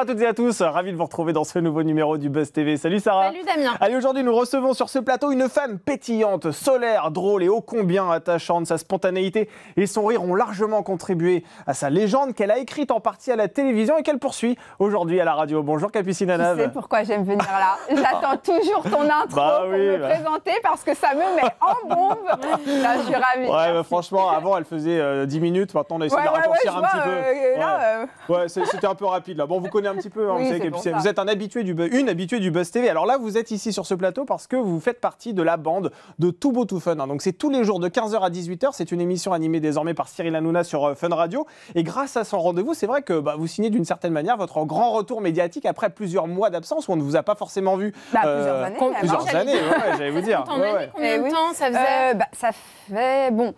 à toutes et à tous, ravi de vous retrouver dans ce nouveau numéro du Buzz TV. Salut Sarah. Salut Damien. Allez, aujourd'hui nous recevons sur ce plateau une femme pétillante, solaire, drôle et ô combien attachante. Sa spontanéité et son rire ont largement contribué à sa légende qu'elle a écrite en partie à la télévision et qu'elle poursuit aujourd'hui à la radio. Bonjour Capucine Anav. Tu sais pourquoi j'aime venir là. J'attends toujours ton intro pour me présenter parce que ça me met en bombe. Là, je suis ravie. Ouais, bah, franchement, avant elle faisait 10 minutes, maintenant on a essayé de la raccourcir un petit peu. Ouais, c'était un peu rapide là. Bon, on vous connaît un petit peu, hein, Oui, vous savez, vous êtes une habituée du Buzz TV. Alors là, vous êtes ici sur ce plateau parce que vous faites partie de la bande de Tout Beau Tout Fun. Hein. Donc c'est tous les jours de 15h à 18h. C'est une émission animée désormais par Cyril Hanouna sur Fun Radio. Et grâce à son rendez-vous, c'est vrai que vous signez d'une certaine manière votre grand retour médiatique après plusieurs mois d'absence où on ne vous a pas forcément vu. Plusieurs années. J'allais vous dire. Combien de temps ça faisait ça fait, bon,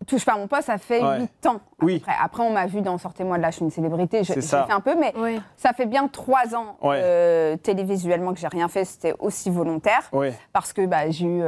touche pas à mon poste, ça fait 8 ans. Oui. Après, on m'a vu dans Sortez-moi de là, je suis une célébrité, j'ai fait un peu, mais oui. ça fait bien 3 ans télévisuellement que j'ai rien fait, c'était aussi volontaire, parce que j'ai eu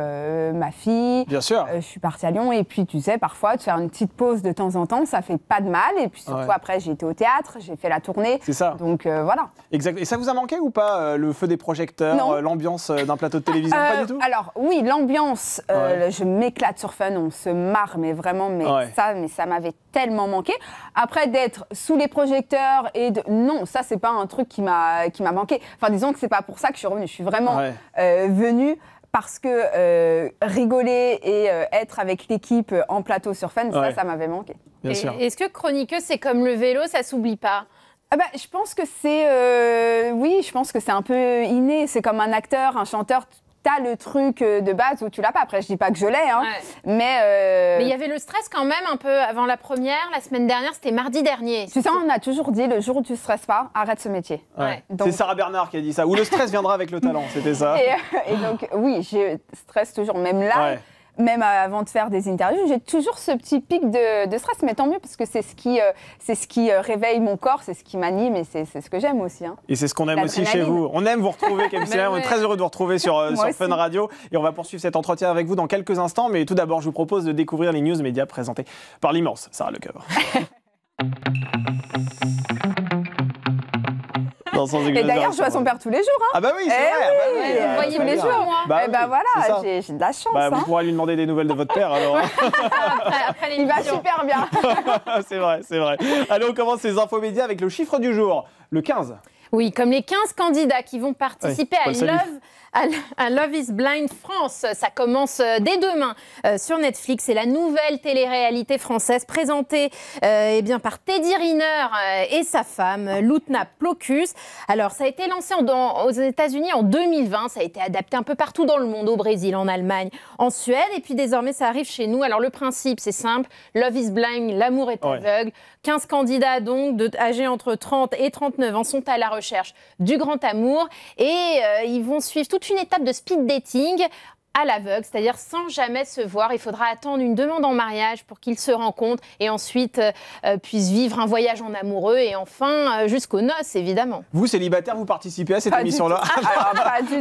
ma fille, bien sûr. Je suis partie à Lyon, et puis tu sais, parfois, de faire une petite pause de temps en temps, ça fait pas de mal, et puis surtout après, j'ai été au théâtre, j'ai fait la tournée, c'est ça. Donc voilà. Exact. Et ça vous a manqué ou pas, le feu des projecteurs, l'ambiance d'un plateau de télévision? Pas du tout. Alors oui, l'ambiance, je m'éclate sur Fun, on se marre, mais vraiment, ça m'avait tellement manqué. Après, d'être sous les projecteurs non, ça c'est pas un truc qui m'a manqué. Enfin, disons que c'est pas pour ça que je suis revenue. Je suis vraiment venue parce que rigoler et être avec l'équipe en plateau sur Fun, ça m'avait manqué. Bien sûr. Est-ce que chroniqueuse, c'est comme le vélo, ça s'oublie pas? Je pense que c'est je pense que c'est un peu inné. C'est comme un acteur, un chanteur. T'as le truc de base où tu l'as pas. Après, je dis pas que je l'ai, hein, mais il y avait le stress quand même un peu avant la première. La semaine dernière, c'était mardi dernier. Tu sais, on a toujours dit, le jour où tu stresses pas, arrête ce métier. Donc... C'est Sarah Bernard qui a dit ça. Ou le stress viendra avec le talent, c'était ça. Et donc, oui, je stresse toujours, même là. Même avant de faire des interviews, j'ai toujours ce petit pic de stress, mais tant mieux parce que c'est ce qui réveille mon corps, c'est ce qui m'anime et c'est ce que j'aime aussi. Hein. Et c'est ce qu'on aime aussi chez vous. On aime vous retrouver, Capucine. On est très heureux de vous retrouver sur Fun Radio et on va poursuivre cet entretien avec vous dans quelques instants. Mais tout d'abord, je vous propose de découvrir les news médias présentées par l'immense Sarah Lecoeuvre. Et d'ailleurs, je vois son père tous les jours. Hein. Ah bah oui, c'est vrai. Vous voyez tous les jours, moi. Voilà, j'ai de la chance. Vous pourrez lui demander des nouvelles de votre père, alors. Après il va super bien. C'est vrai, c'est vrai. Allez, on commence ces infos médias avec le chiffre du jour, le 15. Oui, comme les 15 candidats qui vont participer à Love is Blind France. Ça commence dès demain sur Netflix. C'est la nouvelle télé-réalité française présentée par Teddy Riner et sa femme, Loutna Plokus. Alors, ça a été lancé aux États-Unis en 2020. Ça a été adapté un peu partout dans le monde, au Brésil, en Allemagne, en Suède. Et puis désormais, ça arrive chez nous. Alors, le principe, c'est simple. Love is Blind, l'amour est aveugle. 15 candidats, donc, âgés entre 30 et 39 ans, sont à la recherche du grand amour. Et ils vont suivre toute une étape de speed dating à l'aveugle, c'est-à-dire sans jamais se voir. Il faudra attendre une demande en mariage pour qu'ils se rencontrent et ensuite puissent vivre un voyage en amoureux et enfin jusqu'aux noces, évidemment. Vous, célibataire, vous participez à cette émission-là?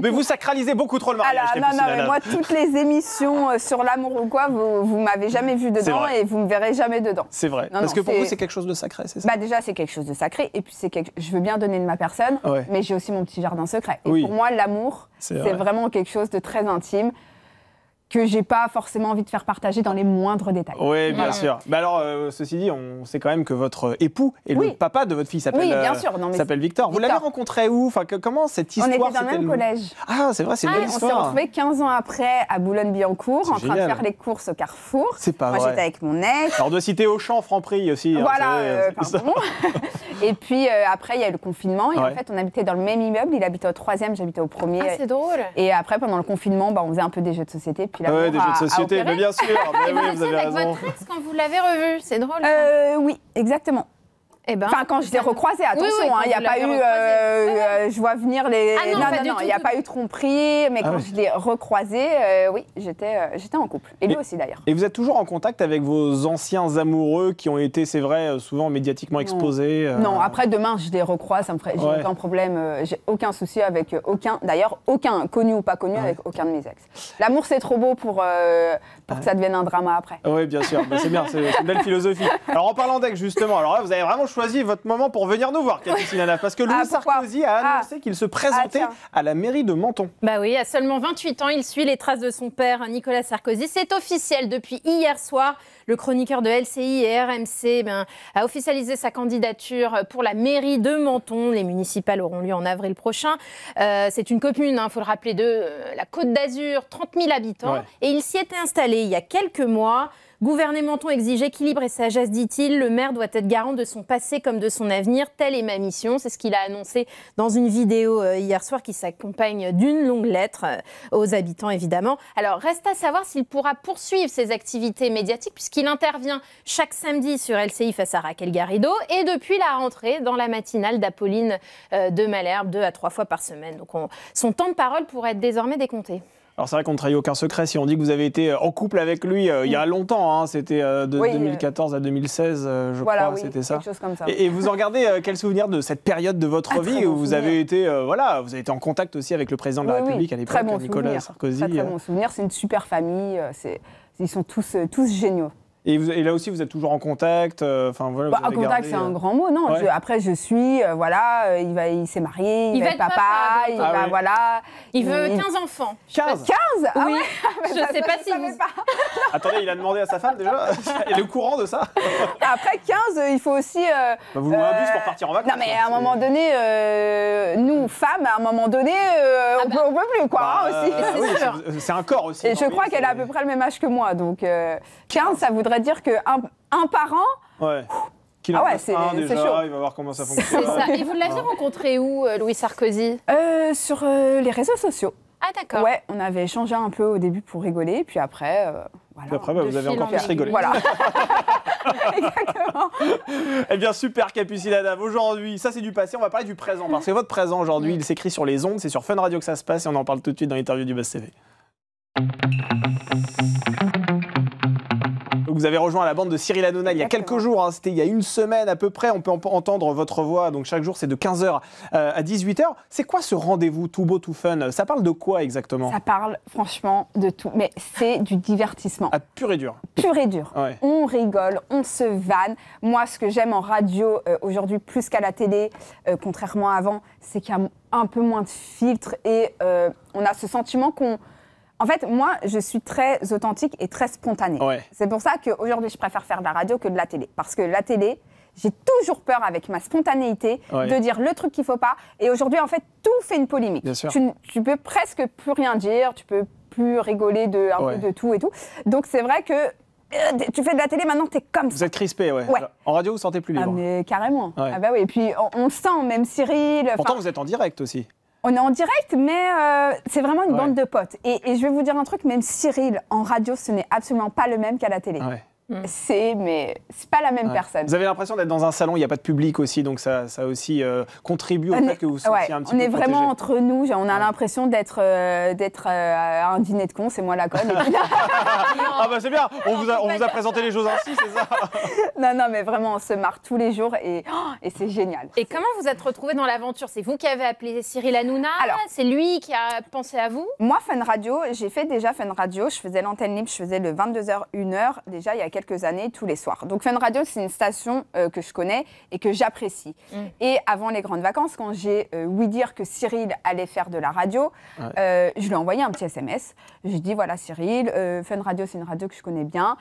Mais vous sacralisez beaucoup trop le mariage. Non, mais moi, toutes les émissions sur l'amour ou quoi, vous m'avez jamais vu dedans et vous me verrez jamais dedans. C'est vrai. Parce que pour vous, c'est quelque chose de sacré, c'est ça? Déjà, c'est quelque chose de sacré. Et puis, je veux bien donner de ma personne, mais j'ai aussi mon petit jardin secret. Et pour moi, l'amour, c'est vraiment quelque chose de très intime que j'ai pas forcément envie de faire partager dans les moindres détails. Oui, bien sûr. Mais alors, ceci dit, on sait quand même que votre époux et le papa de votre fille s'appelle Victor. Vous l'avez rencontré où? Enfin, comment cette histoire? On était dans le même collège. Ah, c'est vrai, c'est une belle histoire. On s'est retrouvés 15 ans après à Boulogne-Billancourt, en train de faire les courses au Carrefour. C'est pas vrai. Moi, j'étais avec mon ex. Alors, on doit citer Auchan, Franprix aussi. Voilà, pardon. Et puis, après, il y a eu le confinement. Et en fait, on habitait dans le même immeuble. Il habitait au 3e, j'habitais au 1er. Ah, c'est drôle. Et après, pendant le confinement, on faisait un peu des jeux de société. Puis des jeux de société, mais bien sûr. Et vous avez raison. Avec votre ex quand vous l'avez revu, c'est drôle. Oui, exactement. Quand je l'ai recroisé, attention, il n'y a pas eu. Je vois venir les. Non, il n'y a pas eu tromperie, mais quand je l'ai recroisé, j'étais en couple. Et lui aussi d'ailleurs. Et vous êtes toujours en contact avec vos anciens amoureux qui ont été, c'est vrai, souvent médiatiquement exposés? Non, après demain, je les recroise, j'ai aucun problème, j'ai aucun souci avec aucun. D'ailleurs, aucun, connu ou pas connu, avec aucun de mes ex. L'amour, c'est trop beau pour que ça devienne un drama après. Oui, bien sûr. C'est bien, c'est une belle philosophie. Alors en parlant d'ex, justement, alors là, vous avez vraiment choisi votre moment pour venir nous voir, Capucine Nana, parce que Louis Sarkozy a annoncé qu'il se présentait à la mairie de Menton. Bah oui, à seulement 28 ans, il suit les traces de son père, Nicolas Sarkozy. C'est officiel depuis hier soir. Le chroniqueur de LCI et RMC a officialisé sa candidature pour la mairie de Menton. Les municipales auront lieu en avril prochain. C'est une commune, il faut le rappeler, de la Côte d'Azur, 30 000 habitants. Ouais. Et il s'y était installé il y a quelques mois. Gouverner Menton exige équilibre et sagesse, dit-il. Le maire doit être garant de son passé comme de son avenir. Telle est ma mission. C'est ce qu'il a annoncé dans une vidéo hier soir qui s'accompagne d'une longue lettre aux habitants, évidemment. Alors, reste à savoir s'il pourra poursuivre ses activités médiatiques puisqu'il intervient chaque samedi sur LCI face à Raquel Garrido et depuis la rentrée dans la matinale d'Apolline de Malherbe 2 à 3 fois par semaine. Donc, son temps de parole pourrait être désormais décompté. Alors c'est vrai qu'on ne trahit aucun secret si on dit que vous avez été en couple avec lui il y a longtemps, hein, c'était de 2014 à 2016, je crois, c'était ça. Quelque chose comme ça. Et vous en gardez quel souvenir de cette période de votre vie où vous avez été, vous avez été en contact aussi avec le président de la République à l'époque, Nicolas Sarkozy. Très bon souvenir, c'est une super famille, ils sont tous géniaux. Et là aussi, vous êtes toujours en contact. Voilà, en contact, c'est un grand mot, non. Ouais. Après, je suis, il s'est marié, il va être papa, il veut 15 enfants. 15 15 Oui, je ne sais pas si vous... Attendez, il a demandé à sa femme déjà. Elle est au courant de ça. Après 15, il faut aussi... vous louez un bus pour partir en vacances. Non, mais à un moment donné, nous, femmes, à un moment donné, on peut plus, quoi, aussi. C'est un corps aussi. Et je crois qu'elle a à peu près le même âge que moi, donc 15, ça voudrait dire qu'un parent... Ouais. C'est chaud. Il va voir comment ça fonctionne. C'est ça. Et vous l'aviez rencontré où, Louis Sarkozy ? Sur les réseaux sociaux. Ah d'accord. Ouais, on avait échangé un peu au début pour rigoler, puis après... Voilà. Puis après, vous avez encore plus rigolé. Voilà. Exactement. Eh bien, super, Capucine Nana. Aujourd'hui, ça c'est du passé, on va parler du présent. Parce que votre présent aujourd'hui, il s'écrit sur les ondes, c'est sur Fun Radio que ça se passe et on en parle tout de suite dans l'interview du Buzz TV. Vous avez rejoint la bande de Cyril Hanouna il y a quelques jours, hein, c'était il y a une semaine à peu près, on peut entendre votre voix, donc chaque jour c'est de 15h à 18h. C'est quoi ce rendez-vous tout beau, tout fun? Ça parle de quoi exactement? Ça parle franchement de tout, mais c'est du divertissement. Ah, pur et dur. Pur et dur. Ouais. On rigole, on se vanne. Moi, ce que j'aime en radio aujourd'hui plus qu'à la télé, contrairement à avant, c'est qu'il y a un peu moins de filtres et on a ce sentiment qu'on... En fait, moi, je suis très authentique et très spontanée. Ouais. C'est pour ça qu'aujourd'hui, je préfère faire de la radio que de la télé. Parce que la télé, j'ai toujours peur avec ma spontanéité de dire le truc qu'il ne faut pas. Et aujourd'hui, en fait, tout fait une polémique. Bien sûr. Tu peux presque plus rien dire, tu peux plus rigoler un peu de tout et tout. Donc, c'est vrai que tu fais de la télé, maintenant, tu es comme ça. Vous êtes crispé, ouais. En radio, vous sentez plus libre. Ah, mais carrément. Ouais. Ah bah oui, et puis, on le sent, même Cyril. Pourtant, vous êtes en direct aussi. On est en direct, mais c'est vraiment une bande de potes. Et je vais vous dire un truc, même Cyril, en radio, ce n'est absolument pas le même qu'à la télé. Ouais. C'est pas la même personne. Vous avez l'impression d'être dans un salon, il n'y a pas de public aussi, donc ça aussi contribue au fait que vous sentiez un petit peu on est protégé. Vraiment entre nous, on a l'impression d'être à un dîner de cons, c'est moi la conne. Ah bah c'est bien, on vous a présenté les choses ainsi, c'est ça? Non, mais vraiment, on se marre tous les jours et c'est génial. Et comment vous êtes retrouvés dans l'aventure? C'est vous qui avez appelé Cyril Hanouna? Alors, c'est lui qui a pensé à vous? Moi, Fun Radio, j'ai fait déjà Fun Radio, je faisais l'antenne libre, je faisais le 22h, 1h, déjà il y a quelques années, tous les soirs. Donc Fun Radio, c'est une station que je connais et que j'apprécie. Et avant les grandes vacances, quand j'ai ouï dire que Cyril allait faire de la radio, je lui ai envoyé un petit SMS. Je lui ai dit, voilà Cyril, Fun Radio, c'est une radio que je connais bien.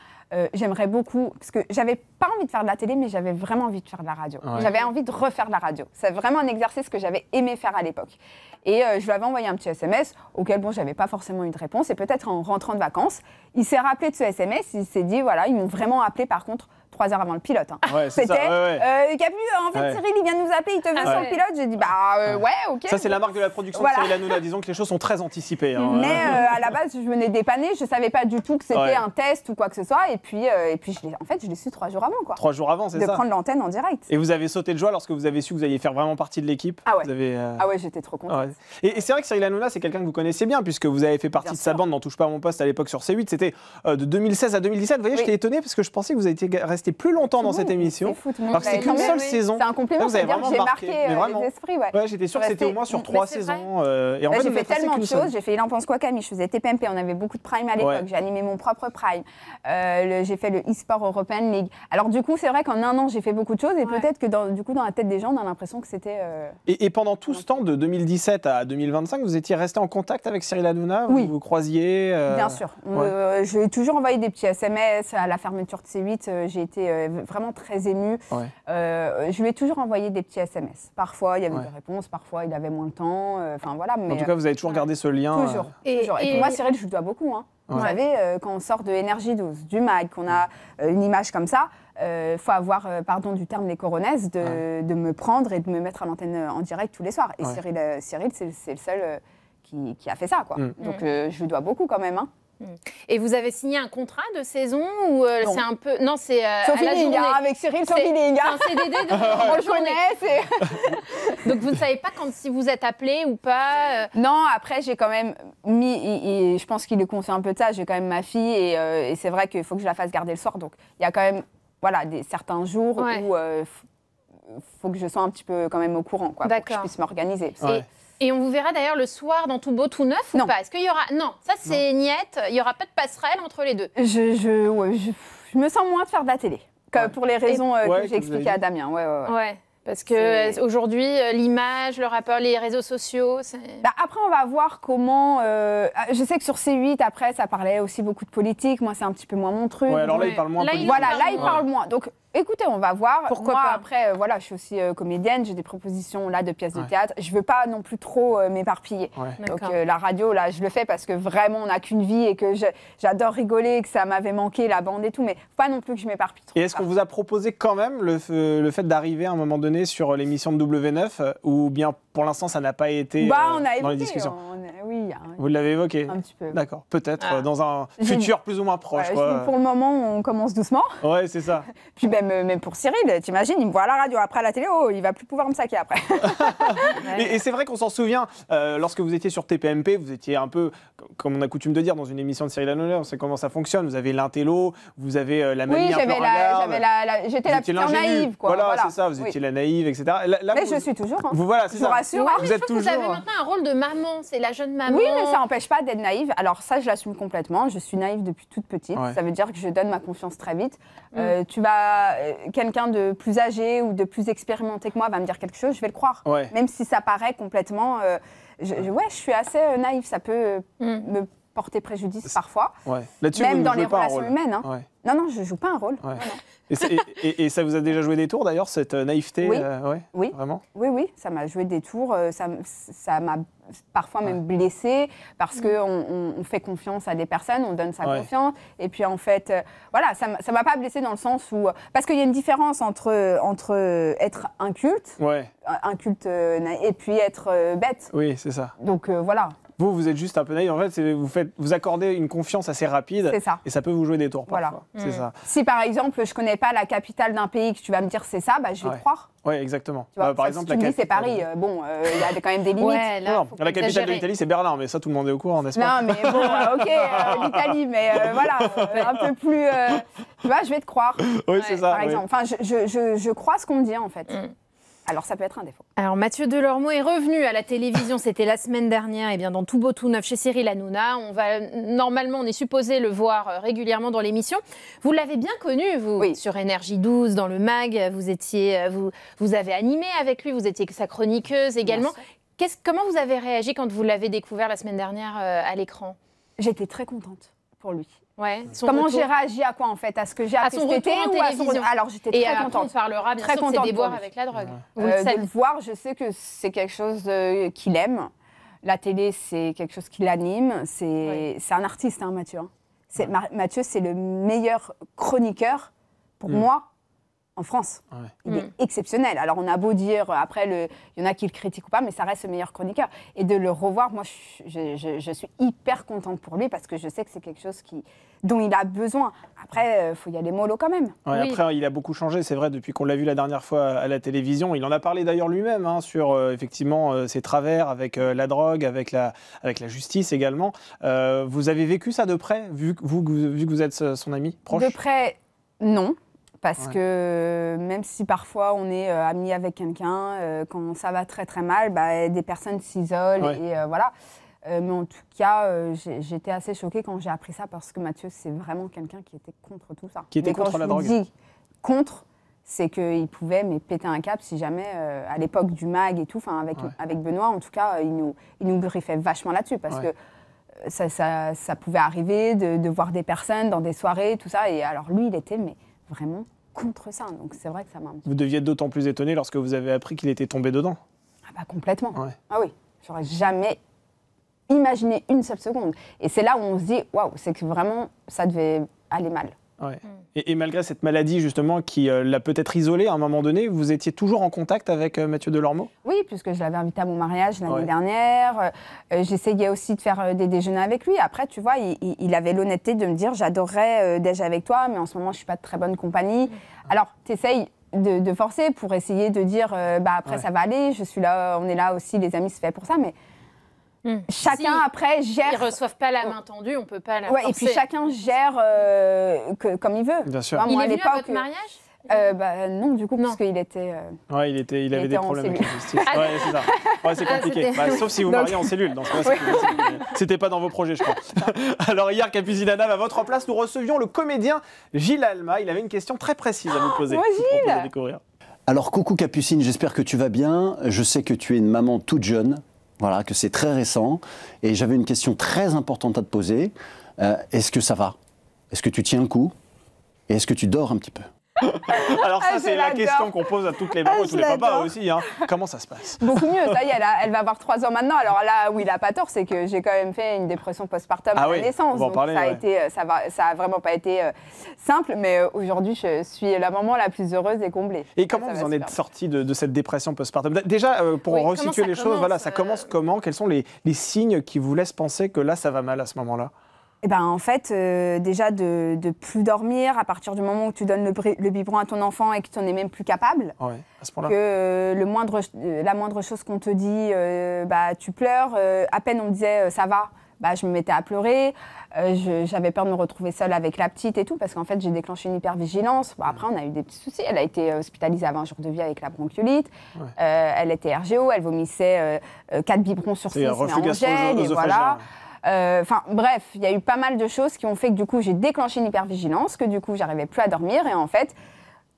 J'aimerais beaucoup, parce que j'avais pas envie de faire de la télé, mais j'avais vraiment envie de faire de la radio. Ouais. J'avais envie de refaire de la radio. C'est vraiment un exercice que j'avais aimé faire à l'époque. Et je lui avais envoyé un petit SMS auquel, j'avais pas forcément eu de réponse. Et peut-être en rentrant de vacances, il s'est rappelé de ce SMS. Il s'est dit, voilà, ils m'ont vraiment appelé par contre 3 heures avant le pilote. Hein. Ouais, c'était, Capu, en fait, Cyril, il vient de nous appeler, il te veut sur le pilote. J'ai dit, ok. Ça, c'est la marque de la production de Cyril Hanouna. Disons que les choses sont très anticipées. Hein. Mais à la base, je venais dépanner. Je savais pas du tout que c'était un test ou quoi que ce soit. Et puis je l'ai su 3 jours avant. Quoi. 3 jours avant, c'est ça? De prendre l'antenne en direct. Et vous avez sauté de joie lorsque vous avez su que vous alliez faire vraiment partie de l'équipe? Ah ouais. Ah ouais, j'étais trop contente. Et c'est vrai que Cyril Hanouna, c'est quelqu'un que vous connaissez bien, puisque vous avez fait partie de sa bande dans Touche pas à mon poste à l'époque sur C8. C'était de 2016 à 2017. Vous voyez, j'étais étonné parce que je pensais que vous étiez resté rester plus longtemps dans cette émission. Alors que c'est qu'une seule saison. C'est un compliment, vous avez vraiment marqué les esprits. Ouais, j'étais sûr que c'était au moins sur 3 saisons. Et en fait, j'ai fait tellement de choses. J'ai fait Il en pense quoi Camille, je faisais TPMP, on avait beaucoup de prime à l'époque. J'ai animé mon propre prime. J'ai fait le e-sport European League. Alors du coup, c'est vrai qu'en un an, j'ai fait beaucoup de choses et peut-être que dans la tête des gens, on a l'impression que c'était... Et pendant tout ce temps, de 2017 à 2025, vous étiez resté en contact avec Cyril Hanouna? Oui. Vous croisiez Bien sûr. Je lui ai toujours envoyé des petits SMS. À la fermeture de C8, j'ai été vraiment très émue. Je lui ai toujours envoyé des petits SMS. Parfois, il y avait des réponses, parfois, il avait moins de temps. Enfin, voilà. Mais, en tout cas, vous avez toujours gardé ce lien. Toujours. Et pour moi, Cyril, je lui dois beaucoup. Hein. Vous savez, quand on sort de Énergie 12, du MAG, qu'on a une image comme ça, faut avoir, pardon du terme, les coronaises, de me prendre et de me mettre à l'antenne en direct tous les soirs. Et Cyril, c'est le seul qui a fait ça, quoi. Donc, je lui dois beaucoup quand même. Hein. Et vous avez signé un contrat de saison ou c'est un peu... Non, c'est Sophie Linga, avec Cyril, Sophie Linga. C'est un CDD de on le connaît. Donc vous ne savez pas si vous êtes appelé ou pas Non, après j'ai quand même mis, et je pense qu'il est conscient un peu de ça, j'ai quand même ma fille et c'est vrai qu'il faut que je la fasse garder le soir. Donc il y a quand même certains jours où il faut que je sois un petit peu quand même au courant, quoi, pour que je puisse m'organiser. Et on vous verra d'ailleurs le soir dans Tout Beau, Tout Neuf ou pas? Est-ce qu'il y aura... Non, ça c'est niette, il n'y aura pas de passerelle entre les deux. Je me sens moins de faire de la télé, pour les raisons que j'ai expliquées à Damien. Ouais. Parce qu'aujourd'hui, l'image, le rapport, les réseaux sociaux... après, on va voir comment... je sais que sur C8, après, ça parlait aussi beaucoup de politique. Moi, c'est un petit peu moins mon truc. Alors là, il parle moins politique. Voilà, là, il parle moins. Donc, écoutez, on va voir. Pourquoi moi, pas. Après, voilà, je suis aussi comédienne. J'ai des propositions là de pièces de théâtre. Je ne veux pas non plus trop m'éparpiller. Donc, la radio, là, je le fais parce que vraiment, on n'a qu'une vie et que j'adore rigoler, que ça m'avait manqué, la bande et tout. Mais faut pas non plus que je m'éparpille trop. Et est-ce qu'on vous a proposé quand même le fait d'arriver à un moment donné sur l'émission de W9 ou bien pour l'instant ça n'a pas été dans les discussions? Oui. Vous l'avez évoqué? Un petit peu. D'accord, peut-être dans un futur plus ou moins proche. Pour le moment, on commence doucement. Ouais, c'est ça. Puis même pour Cyril, t'imagines, il me voit à la radio, après à la télé, il va plus pouvoir me saquer après. Et c'est vrai qu'on s'en souvient, lorsque vous étiez sur TPMP, vous étiez un peu, comme on a coutume de dire dans une émission de Cyril Hanouna, on sait comment ça fonctionne, vous avez l'intello, vous avez la mamie un peu ringarde. J'étais la petite naïve, quoi. Voilà, c'est ça, vous étiez la naïve, etc. Là, mais je suis toujours. Hein. Voilà, c'est ça. Rassure. Vous êtes toujours. Vous avez maintenant un rôle de maman, c'est la jeune maman. Oui, mais ça n'empêche pas d'être naïve. Alors ça, je l'assume complètement. Je suis naïve depuis toute petite. Ça veut dire que je donne ma confiance très vite. Quelqu'un de plus âgé ou de plus expérimenté que moi va me dire quelque chose, je vais le croire. Même si ça paraît complètement... je suis assez naïve. Ça peut me porter préjudice parfois. Même dans les relations humaines. Hein. Non, je ne joue pas un rôle. Non. Et ça vous a déjà joué des tours d'ailleurs, cette naïveté? Oui. Vraiment? Oui, ça m'a joué des tours. Ça m'a parfois même blessée parce qu'on fait confiance à des personnes, on donne sa confiance. Et puis en fait, ça ne m'a pas blessée dans le sens où... Parce qu'il y a une différence entre être inculte, et puis être bête. Oui, c'est ça. Donc voilà. Vous êtes juste un peu naïf. En fait, vous accordez une confiance assez rapide. C'est ça. Et ça peut vous jouer des tours parfois. Voilà. C'est ça. Si par exemple, je ne connais pas la capitale d'un pays, que tu vas me dire c'est ça, je vais te croire. Oui, exactement. Tu vois, par exemple, si tu me dis c'est Paris, il y a quand même des limites. La capitale de l'Italie, c'est Berlin, mais ça, tout le monde est au courant, n'est-ce pas? Non, mais bon, l'Italie, mais voilà, un peu plus... tu vois, je vais te croire. Oui, c'est ça. Par exemple, enfin, je crois ce qu'on me dit, en fait. Alors, ça peut être un défaut. Alors, Mathieu Delormeau est revenu à la télévision, c'était la semaine dernière, et bien dans Tout Beau, Tout Neuf chez Cyril Hanouna. Normalement, on est supposé le voir régulièrement dans l'émission. Vous l'avez bien connu, vous, sur Énergie 12, dans le MAG. Vous avez animé avec lui, vous étiez sa chroniqueuse également. Comment vous avez réagi quand vous l'avez découvert la semaine dernière à l'écran? J'étais très contente pour lui. Comment j'ai réagi à quoi en fait? À ce que j'ai appris cet été ou à son... Alors j'étais très contente. On parlera bien sûr de ses déboires avec la drogue. De le voir, je sais que c'est quelque chose qu'il aime. La télé, c'est quelque chose qui l'anime. C'est un artiste, hein, Mathieu. Mathieu, c'est le meilleur chroniqueur pour moi en France. Il est exceptionnel. Alors on a beau dire, après, il y en a qui le critiquent ou pas, mais ça reste le meilleur chroniqueur. Et de le revoir, moi, je suis hyper contente pour lui parce que je sais que c'est quelque chose dont il a besoin. Après, il faut y aller mollo quand même. Après, il a beaucoup changé, c'est vrai, depuis qu'on l'a vu la dernière fois à la télévision. Il en a parlé d'ailleurs lui-même, sur effectivement ses travers avec la drogue, avec la justice également. Vous avez vécu ça de près, vu que vous êtes son ami proche? De près, non. Parce que même si parfois on est amis avec quelqu'un, quand ça va très très mal, des personnes s'isolent et voilà. Mais en tout cas, j'étais assez choquée quand j'ai appris ça parce que Mathieu, c'est vraiment quelqu'un qui était contre tout ça. Qui était contre la drogue. Quand je vous dis contre, c'est qu'il pouvait péter un câble si jamais, à l'époque du MAG et tout, avec Benoît, en tout cas, il nous griffait vachement là-dessus parce que ça pouvait arriver de voir des personnes dans des soirées, tout ça. Et alors lui, il était vraiment contre ça. Donc c'est vrai que ça m'a... Vous deviez être d'autant plus étonné lorsque vous avez appris qu'il était tombé dedans. Complètement. Ah oui, j'aurais jamais imaginé une seule seconde. Et c'est là où on se dit, waouh, c'est que vraiment, ça devait aller mal. Ouais. Et malgré cette maladie, justement, qui l'a peut-être isolé à un moment donné, vous étiez toujours en contact avec Mathieu Delormeau ? Oui, puisque je l'avais invité à mon mariage l'année dernière. J'essayais aussi de faire des déjeuners avec lui. Après, tu vois, il avait l'honnêteté de me dire, j'adorerais déjeuner avec toi, mais en ce moment, je ne suis pas de très bonne compagnie. Alors, tu essayes de forcer pour essayer de dire, après, ça va aller, je suis là, on est là aussi, les amis, c'est fait pour ça, mais... Chacun après gère. Ils ne reçoivent pas la main tendue, on ne peut pas la forcer. Et puis chacun gère comme il veut. Bien sûr. Il est venu à votre mariage ? Non, du coup, parce qu'il était. Il avait des problèmes avec la justice. C'est ça. C'est compliqué. Sauf si vous mariez en cellule. Dans ce cas, c'était pas dans vos projets, je crois. Alors hier, Capucine Adam, à votre place, nous recevions le comédien Gilles Alma. Il avait une question très précise à vous poser. Moi, Gilles. Découvrir. Alors, coucou Capucine, j'espère que tu vas bien. Je sais que tu es une maman toute jeune. Voilà, que c'est très récent. Et j'avais une question très importante à te poser. Est-ce que ça va ? Est-ce que tu tiens le coup ? Et est-ce que tu dors un petit peu ? Alors ça, c'est la question qu'on pose à toutes les mamans et tous les papas aussi. Comment ça se passe ? Beaucoup mieux. Ça y est, elle va avoir 3 ans maintenant. Alors là, où il n'a pas tort, c'est que j'ai quand même fait une dépression postpartum à la naissance. On va en parler, ça a vraiment pas été simple. Mais aujourd'hui, je suis la maman la plus heureuse et comblée. Et comment vous en êtes sortie de cette dépression postpartum ? Déjà, pour resituer les choses, ça commence comment ? Quels sont les signes qui vous laissent penser que là, ça va mal à ce moment-là ? En fait, déjà de plus dormir à partir du moment où tu donnes le biberon à ton enfant et que tu n'en es même plus capable. Ouais, à ce point-là. Que la moindre chose qu'on te dit, tu pleures. À peine on me disait ça va, je me mettais à pleurer. J'avais peur de me retrouver seule avec la petite et tout parce qu'en fait j'ai déclenché une hypervigilance. Après on a eu des petits soucis. Elle a été hospitalisée à 20 jours de vie avec la bronchiolite. Elle était RGO, elle vomissait 4 biberons sur 6 mais en gel et voilà. Bref, il y a eu pas mal de choses qui ont fait que du coup j'ai déclenché une hypervigilance, que du coup j'arrivais plus à dormir et en fait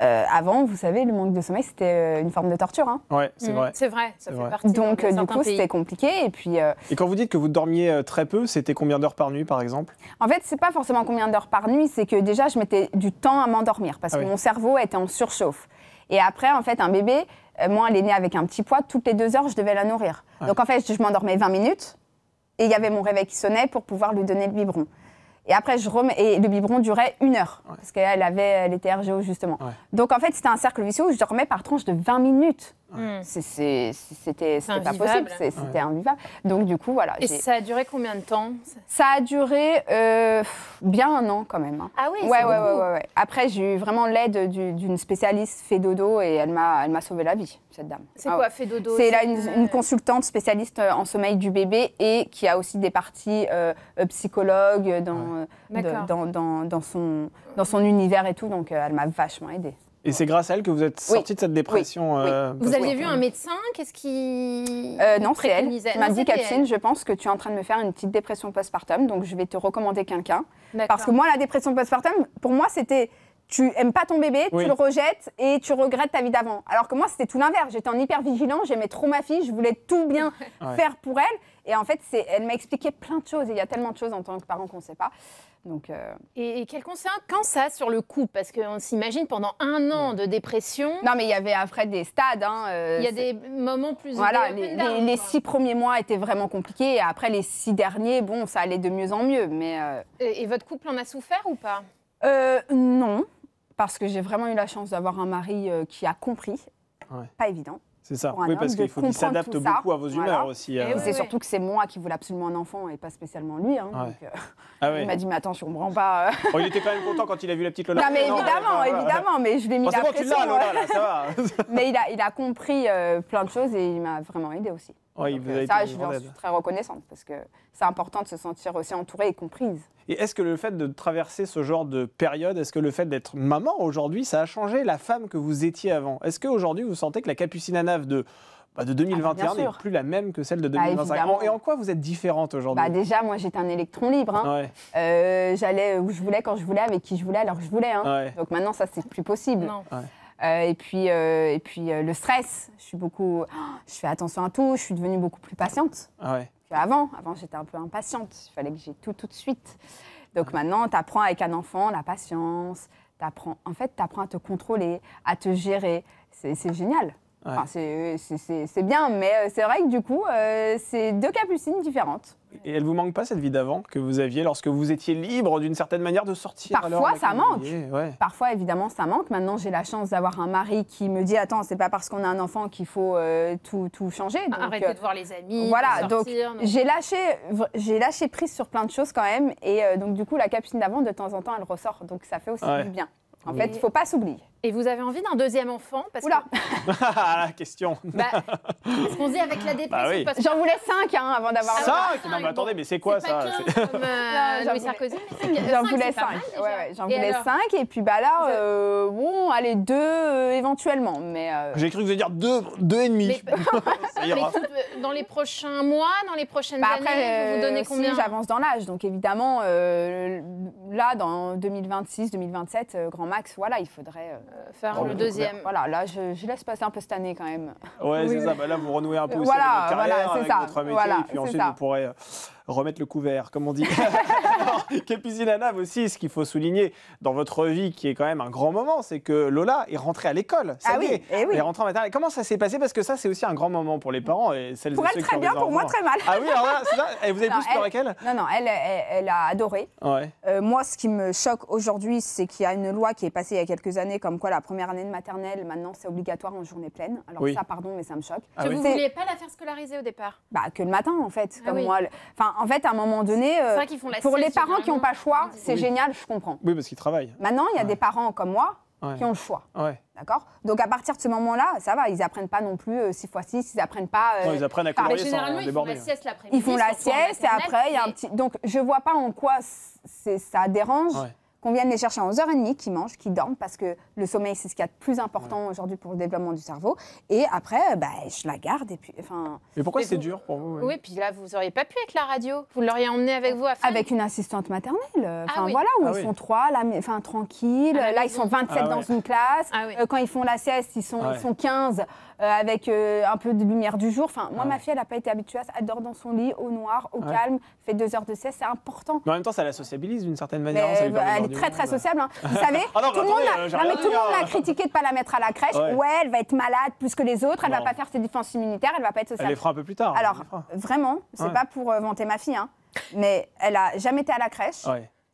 avant, vous savez, le manque de sommeil c'était une forme de torture. Ouais, c'est vrai. C'est vrai, ça fait partie. Donc du coup c'était compliqué et puis. Et quand vous dites que vous dormiez très peu, c'était combien d'heures par nuit par exemple ? En fait, c'est pas forcément combien d'heures par nuit, c'est que déjà je mettais du temps à m'endormir parce que mon cerveau était en surchauffe. Et après, en fait, un bébé, moi, elle est née avec un petit poids, toutes les 2 heures, je devais la nourrir. Donc en fait, je m'endormais 20 minutes. Et il y avait mon réveil qui sonnait pour pouvoir lui donner le biberon. Et après, et le biberon durait 1 heure, parce qu'elle était RGO, justement. Donc, en fait, c'était un cercle vicieux où je dormais par tranche de 20 minutes. C'était pas possible, c'était invivable. Donc, du coup, voilà. Et ça a duré combien de temps ? Ça a duré bien 1 an, quand même. Ah oui, ouais. Après, j'ai eu vraiment l'aide d'une spécialiste fait dodo et elle m'a sauvé la vie, cette dame. C'est quoi, fait dodo ? C'est une consultante spécialiste en sommeil du bébé et qui a aussi des parties psychologue dans son univers et tout. Donc, elle m'a vachement aidée. Et c'est grâce à elle que vous êtes sortie de cette dépression. Vous aviez vu un médecin ? Qu'est-ce qui non, c'est elle qui m'a dit, Capucine, je pense que tu es en train de me faire une petite dépression postpartum, donc je vais te recommander quelqu'un. Parce que moi, la dépression postpartum, pour moi, c'était tu aimes pas ton bébé, tu le rejettes et tu regrettes ta vie d'avant. Alors que moi, c'était tout l'inverse. J'étais en hypervigilance, j'aimais trop ma fille, je voulais tout bien faire pour elle. Et en fait, elle m'a expliqué plein de choses. Et il y a tellement de choses en tant que parent qu'on ne sait pas. Donc, Et quelles conséquences ça a sur le couple ? Parce qu'on s'imagine pendant 1 an de dépression. Non, mais il y avait après des stades. Il y a des moments plus... Voilà, les 6 premiers mois étaient vraiment compliqués. Et après, les 6 derniers, bon, ça allait de mieux en mieux. Mais, Et votre couple en a souffert ou pas ? Non, parce que j'ai vraiment eu la chance d'avoir un mari qui a compris. Pas évident. C'est ça, oui, parce qu'il faut qu'il s'adapte beaucoup à vos humeurs aussi. Et c'est surtout que c'est moi qui voulais absolument un enfant et pas spécialement lui. Donc, il m'a dit, mais attention, on ne me rend pas. Il était quand même content quand il a vu la petite Lola. Non, mais évidemment, mais je lui ai mis la pression. Tu l'as, Lola, là, ça va. Mais il a compris plein de choses et il m'a vraiment aidée aussi. Oui, ça, je suis très reconnaissante parce que c'est important de se sentir aussi entourée et comprise. Et est-ce que le fait de traverser ce genre de période, est-ce que le fait d'être maman aujourd'hui, ça a changé la femme que vous étiez avant? Est-ce qu'aujourd'hui, vous sentez que la Capucine Anave de 2021 n'est plus la même que celle de 2025? Et en quoi vous êtes différente aujourd'hui? Déjà, moi, j'étais un électron libre. Hein. J'allais où je voulais, quand je voulais, avec qui je voulais, alors que je voulais. Hein. Donc maintenant, ça, c'est plus possible. Non. Et puis le stress, je fais attention à tout, je suis devenue beaucoup plus patiente. Avant, j'étais un peu impatiente, il fallait que j'ai tout de suite. Donc maintenant, tu apprends avec un enfant la patience, en fait, tu apprends à te contrôler, à te gérer, c'est génial. Enfin, c'est bien, mais c'est vrai que du coup, c'est deux Capucines différentes. Et elle vous manque pas cette vie d'avant que vous aviez lorsque vous étiez libre d'une certaine manière de sortir? Parfois, ça manque. Parfois, évidemment, ça manque. Maintenant, j'ai la chance d'avoir un mari qui me dit « Attends, c'est pas parce qu'on a un enfant qu'il faut tout changer. » Arrêtez de voir les amis, voilà, sortir, donc j'ai lâché prise sur plein de choses quand même. Et donc, du coup, la Capucine d'avant, de temps en temps, elle ressort. Donc, ça fait aussi du bien. En fait, il ne faut pas s'oublier. Et vous avez envie d'un deuxième enfant Oula La question. Parce qu'on se dit avec la dépression. Oui. J'en voulais 5 avant d'avoir 5 Non, mais attendez, mais c'est quoi ça? Comme Louis Sarkozy. J'en voulais 5. J'en voulais 5. Et puis là, bon, allez, 2 éventuellement. Mais j'ai cru que vous alliez dire 2 et demi. Mais dans les prochains mois, dans les prochaines années, vous donnez combien? J'avance dans l'âge. Donc évidemment, là, dans 2026, 2027, grand max, voilà, il faudrait... faire le deuxième. Voilà, là, je laisse passer un peu cette année quand même. Ouais, c'est ça. Là, vous renouez un peu aussi avec votre carrière, avec votre métier. Et puis ensuite, vous pourrez remettre le couvert, comme on dit. Alors, Capucine Anave aussi, ce qu'il faut souligner dans votre vie, qui est quand même un grand moment, c'est que Lola est rentrée à l'école. Ça y est, elle est rentrée en maternelle. Comment ça s'est passé? Parce que ça, c'est aussi un grand moment pour les parents. Et celles pour elle, très bien, pour moi, très mal. Ah oui, alors là, c'est ça. Et vous avez plus pleuré qu'elle? Non, elle a adoré. Moi, ce qui me choque aujourd'hui, c'est qu'il y a une loi qui est passée il y a quelques années, comme quoi la première année de maternelle, maintenant, c'est obligatoire en journée pleine. Alors ça, pardon, mais ça me choque. Vous ne vouliez pas la faire scolariser au départ? Que le matin, en fait. Comme moi. Enfin, en fait, à un moment donné, pour les parents qui n'ont pas le choix, c'est génial, je comprends. Oui, parce qu'ils travaillent. Maintenant, il y a des parents comme moi qui ont le choix. D'accord? Donc, à partir de ce moment-là, ça va, ils n'apprennent pas non plus 6 x 6, ils n'apprennent pas... ils apprennent à colorier sans déborder. Ils font la sieste l'après-midi. Ils font la sieste et après, il y a un petit... Donc, je ne vois pas en quoi ça dérange qu'on vienne les chercher à 11h30, qu'ils mangent, qu'ils dorment, parce que le sommeil, c'est ce qu'il y a de plus important aujourd'hui pour le développement du cerveau. Et après, je la garde. Et puis, mais pourquoi c'est dur pour vous? Oui, puis là, vous n'auriez pas pu avec la radio. Vous l'auriez emmené avec vous à faire. Avec une assistante maternelle. Voilà, où ils sont 3, tranquilles. Là, ils sont 27 dans une classe. Quand ils font la sieste, ils sont 15 avec un peu de lumière du jour. Enfin, moi, ma fille, elle n'a pas été habituée à ça. Elle dort dans son lit, au noir, au calme, fait 2 heures de sieste. C'est important. Mais en même temps, ça la sociabilise d'une certaine manière. Elle est très, très sociable. Hein. Vous savez, tout le monde l'a critiqué de ne pas la mettre à la crèche. Ouais, elle va être malade plus que les autres. Elle ne va pas faire ses défenses immunitaires. Elle ne va pas être sociable. Elle les fera un peu plus tard. Alors, vraiment, c'est pas pour vanter ma fille, hein, mais elle n'a jamais été à la crèche.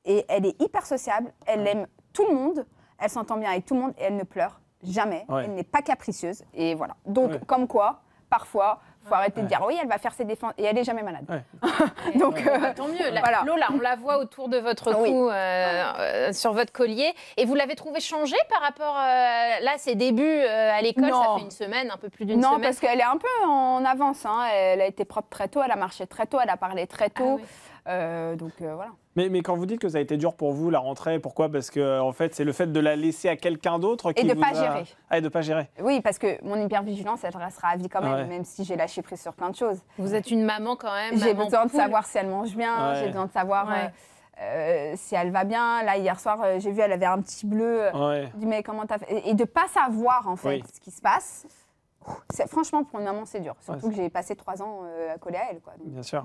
Et elle est hyper sociable. Elle aime tout le monde. Elle s'entend bien avec tout le monde. Et elle ne pleure jamais. Elle n'est pas capricieuse. Et voilà. Donc, comme quoi, parfois... Il faut arrêter de dire oui, elle va faire ses défenses et elle n'est jamais malade. Donc, tant mieux. Lola, on la voit autour de votre cou, sur votre collier. Et vous l'avez trouvée changée par rapport là, ses débuts à l'école? Ça fait une semaine, un peu plus d'une semaine. Non, parce qu'elle est un peu en avance. Hein. Elle a été propre très tôt, elle a marché très tôt, elle a parlé très tôt. Donc voilà. Mais quand vous dites que ça a été dur pour vous, la rentrée, pourquoi? Parce que en fait, c'est le fait de la laisser à quelqu'un d'autre qui et de ne pas gérer. Et de pas gérer. Oui, parce que mon hypervigilance, elle restera à vie quand même, même si j'ai lâché prise sur plein de choses. Vous êtes une maman quand même. J'ai besoin de savoir si elle mange bien, j'ai besoin de savoir si elle va bien. Là, hier soir, j'ai vu, elle avait un petit bleu. Je dis, mais comment t'as fait? Et de ne pas savoir, en fait, ce qui se passe. Franchement, pour une maman, c'est dur. Surtout que j'ai passé 3 ans collée à elle. Quoi, donc. Bien sûr.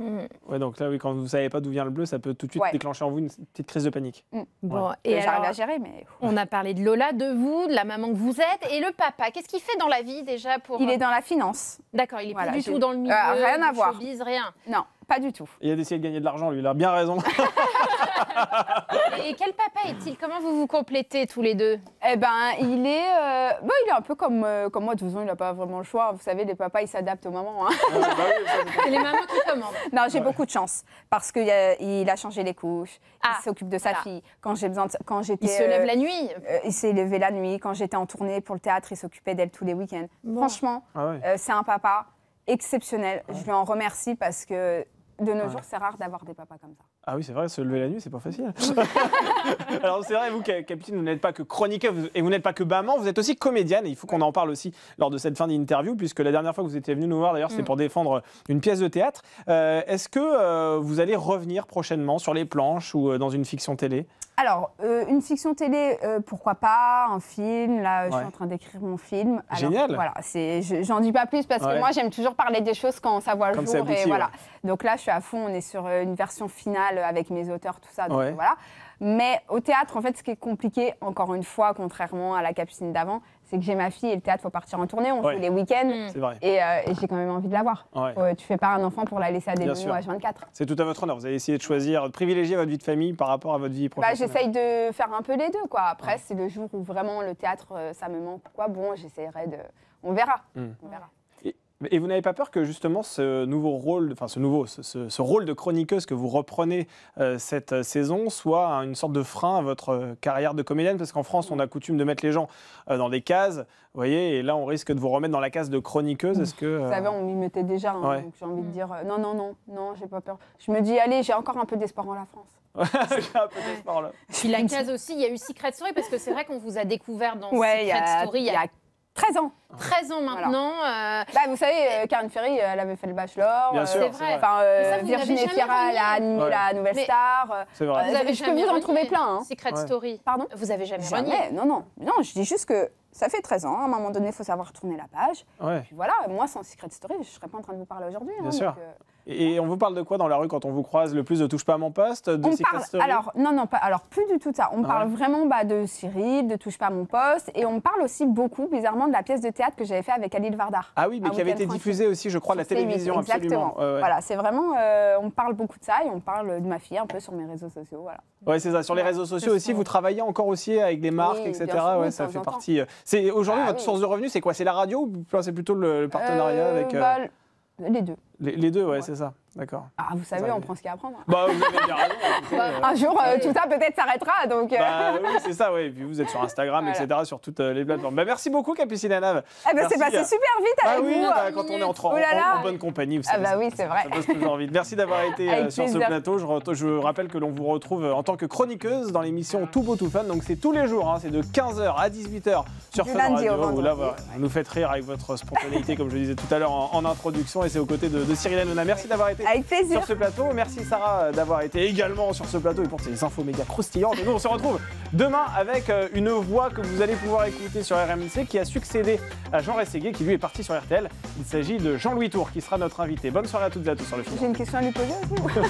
Donc là, quand vous ne savez pas d'où vient le bleu, ça peut tout de suite déclencher en vous une petite crise de panique. Bon, et j'arrive à gérer, mais... On a parlé de Lola, de vous, de la maman que vous êtes. Et le papa, qu'est-ce qu'il fait dans la vie déjà pour... Il est dans la finance. D'accord, il est plus du tout dans le milieu rien à voir. Showbiz, rien. Non, pas du tout. Il a décidé de gagner de l'argent, lui, il a bien raison. Et quel papa est-il? Comment vous vous complétez tous les deux? Eh ben, il est un peu comme moi. De toute façon, il n'a pas vraiment le choix. Vous savez, les papas, ils s'adaptent aux mamans. Hein. C'est les mamans qui commandent. Non, j'ai beaucoup de chance parce qu'il a changé les couches. Il s'occupe de sa fille. Quand j'étais, il se lève la nuit. Il s'est levé la nuit. Quand j'étais en tournée pour le théâtre, il s'occupait d'elle tous les week-ends. Franchement, c'est un papa exceptionnel. Je lui en remercie parce que de nos jours, c'est rare d'avoir des papas comme ça. Ah oui, c'est vrai, se lever la nuit, c'est pas facile. Alors c'est vrai, vous, Capitine, vous n'êtes pas que chroniqueuse et vous n'êtes pas que maman, vous êtes aussi comédienne. Et il faut qu'on en parle aussi lors de cette fin d'interview, puisque la dernière fois que vous étiez venue nous voir, d'ailleurs, c'était pour défendre une pièce de théâtre. Est-ce que vous allez revenir prochainement sur les planches ou dans une fiction télé ? Alors, une fiction télé, pourquoi pas, un film. Là, je suis en train d'écrire mon film. Alors, génial. Voilà, j'en dis pas plus parce que moi, j'aime toujours parler des choses quand ça voit le jour. Aboutit, et voilà. Donc là, je suis à fond. On est sur une version finale avec mes auteurs, tout ça. Donc voilà. Mais au théâtre, en fait, ce qui est compliqué, encore une fois, contrairement à la Capucine d'avant, c'est que j'ai ma fille et le théâtre, il faut partir en tournée. On joue les week-ends. C'est vrai. Et j'ai quand même envie de la voir. Tu fais pas un enfant pour la laisser à des nounous à 24. C'est tout à votre honneur. Vous avez essayé de choisir, de privilégier votre vie de famille par rapport à votre vie professionnelle. J'essaye de faire un peu les deux, quoi. Après, c'est le jour où vraiment le théâtre, ça me manque, quoi. Bon, j'essaierai de... On verra. On verra. Et vous n'avez pas peur que justement ce nouveau rôle, enfin ce rôle de chroniqueuse que vous reprenez cette saison soit une sorte de frein à votre carrière de comédienne ? Parce qu'en France, on a coutume de mettre les gens dans des cases, vous voyez, et là on risque de vous remettre dans la case de chroniqueuse. Est-ce que vous savez, on m'y mettait déjà, donc j'ai envie de dire non, j'ai pas peur. Je me dis, allez, j'ai encore un peu d'espoir en la France. C'est un peu d'espoir là. Puis la case aussi, il y a eu Secret Story, parce que c'est vrai qu'on vous a découvert dans Secret Story il y a 13 ans. 13 ans maintenant. Voilà. Vous savez, Karen Ferry, elle avait fait le Bachelor. Bien sûr, c'est vrai. Enfin, Virginie Efira, elle a animé la Nouvelle Star. C'est vrai. Je peux vous en trouver plein. Secret Story. Pardon ? Vous avez jamais renié ? Non, je dis juste que ça fait 13 ans. À un moment donné, il faut savoir tourner la page. Puis voilà, moi, sans Secret Story, je ne serais pas en train de vous parler aujourd'hui. Bien sûr. Et on vous parle de quoi dans la rue quand on vous croise le plus ? De Touche pas à mon poste, de Secret Story ? Alors, alors plus du tout de ça. On parle vraiment de Cyril, de Touche pas à mon poste. Et on me parle aussi beaucoup, bizarrement, de la pièce de théâtre que j'avais fait avec Khalil Vardar. Ah oui, mais qui avait été diffusée aussi, je crois, à la télévision. Exactement. Absolument. Voilà, c'est vraiment... on me parle beaucoup de ça et on parle de ma fille un peu sur mes réseaux sociaux. Voilà. Ouais, c'est ça. Sur les réseaux sociaux aussi, vous travaillez encore aussi avec des marques, etc. Sûr, ça fait partie... Aujourd'hui, votre source de revenus, c'est quoi ? C'est la radio ou c'est plutôt le partenariat avec... Les deux. Les deux, c'est ça. D'accord. Ah, vous savez, on prend ce qu'il y a à apprendre. Vous avez bien raison. Un jour, tout ça peut-être s'arrêtera. Donc... oui, c'est ça, oui. Et puis vous êtes sur Instagram, etc., sur toutes les plateformes. Merci beaucoup, Capucine Anav. C'est passé super vite avec vous. Quand on est en bonne compagnie, vous savez. Oui, c'est vrai. Ça passe toujours vite. Merci d'avoir été sur ce plateau. Je rappelle que l'on vous retrouve en tant que chroniqueuse dans l'émission Tout Beau Tout Fun. Donc c'est tous les jours, c'est de 15h à 18h sur Fun Radio. Là, vous nous faites rire avec votre spontanéité, comme je disais tout à l'heure en introduction. Et c'est aux côtés de Cyril Hanouna. Merci d'avoir été sur ce plateau. Merci Sarah d'avoir été également sur ce plateau et pour ces infos méga croustillantes. Et nous, on se retrouve demain avec une voix que vous allez pouvoir écouter sur RMC qui a succédé à Jean Rességuier qui lui est parti sur RTL. Il s'agit de Jean-Louis Tour qui sera notre invité. Bonne soirée à toutes et à tous sur le film. J'ai une question à lui poser aussi.